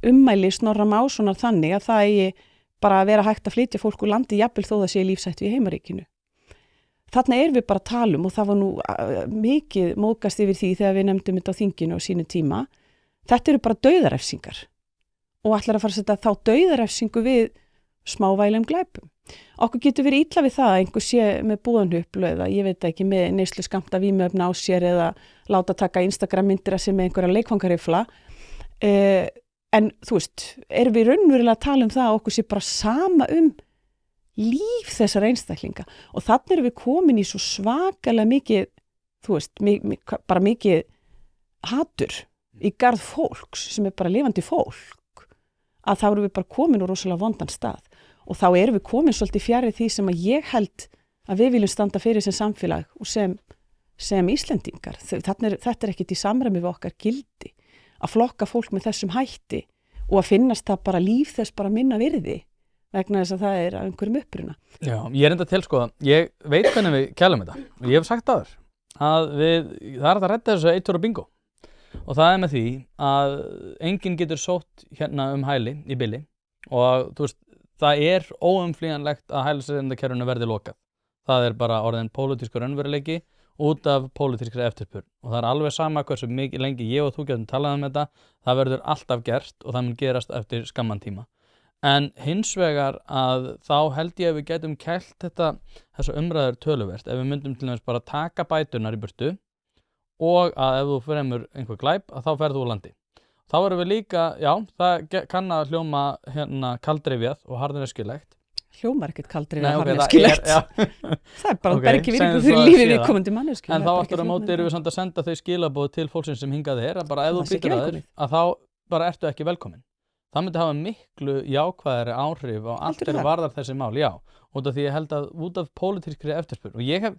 ummæli Snorra Mássonar þannig að það eigi bara að vera hægt að flytja fólk úr landi jafnvel þó það sé lífshættu í heimaríkinu. Þarna við bara að tala og það var nú mikið móðgast yfir því þegar við nefndum þetta á þinginu á sínu tíma. Þetta eru bara dauðarefsingar og ætlar að fara að setja þá dauðarefsingu við smávægilegum glæpum. Okkur getur verið illa við það að einhver sé með búðanhuplu eða ég veit ekki með neyslu skammta vímuefna á sér eða láta taka Instagram myndir að sem með einhverja leikfangarifla. En þú veist, erum við raunverulega að tala það að okkur sé bara sama líf þessar einstaklinga og þannig erum við komin í svo svakalega mikið, þú veist, bara mikið hatur í garð fólks sem bara lifandi fólk að þá erum við bara komin úr rosalega vondan stað og þá erum við komin svolítið fjarri því sem að ég held að við viljum standa fyrir sem samfélag og sem Íslendingar. Þetta ekkert í samræmi við okkar gildi að flokka fólk með þessum hætti og að finnast það bara líf þess bara minna virði vegna þess að það af einhverjum uppruna. Já, ég enda til sko, ég veit hvernig við kælum þetta og ég hef sagt að það að redda þessu eitur og bingo og það með því að enginn getur sótt hérna hæli í bili og þú veist, það óumflýjanlegt að hælisleitendakerfinu verði lokað. Það bara orðin pólitískur raunveruleiki út af pólitískri eftirspurn og það alveg sama hversu mikið lengi ég og þú getum talað þetta, það verður alltaf gert og það mun gerast eftir skamman tíma. En hins vegar að þá held ég að við getum kælt þessa umræður töluvert ef við myndum til dæmis bara taka bæturnar í burtu og að ef þú fremur einhver glæp að þá ferðu úr landi. Þá erum við líka, já, það kann að hljóma hérna kaldrifjað og harðneskilegt. Hljómar ekkert kaldrifjað og harðneskilegt. Það bara ber ekki virðingu fyrir lífið viðkomandi manneskju. En þá aftur á móti erum við samt að senda þau skilaboð til fólksins sem hingað að bara ef þú býtur að þér, að þá bara ertu ekki velkomin. Það myndi hafa miklu jákvæðari áhrif á allt varðar þessi mál, já. Út af því ég held að út af pólitískri eftirspurn. Og ég hef,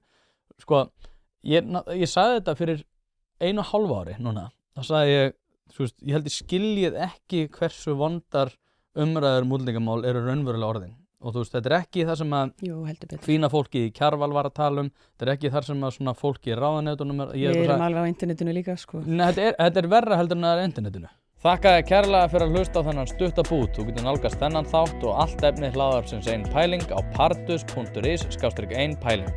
sko, ég sagði þetta fyrir 1,5 ári núna. Þá sagði ég, ég held ég skiljið ekki hversu vondar umræður útlendingamál eru raunverulega orðin. Og þú veist, þetta ekki það sem að fína fólki í Kjarval var að tala þetta ekki þar sem að svona fólki í ráðuneytunum Við erum alveg á internetinu líka, sko. Nei, þetta verra heldur en það internetinu. Þakka þér kærlega fyrir að hlusta á þennan stutta bút. Þú getur nálgast þennan þátt og allt efni hlaðvarpsins Ein pæling á pardus.is/ein pæling.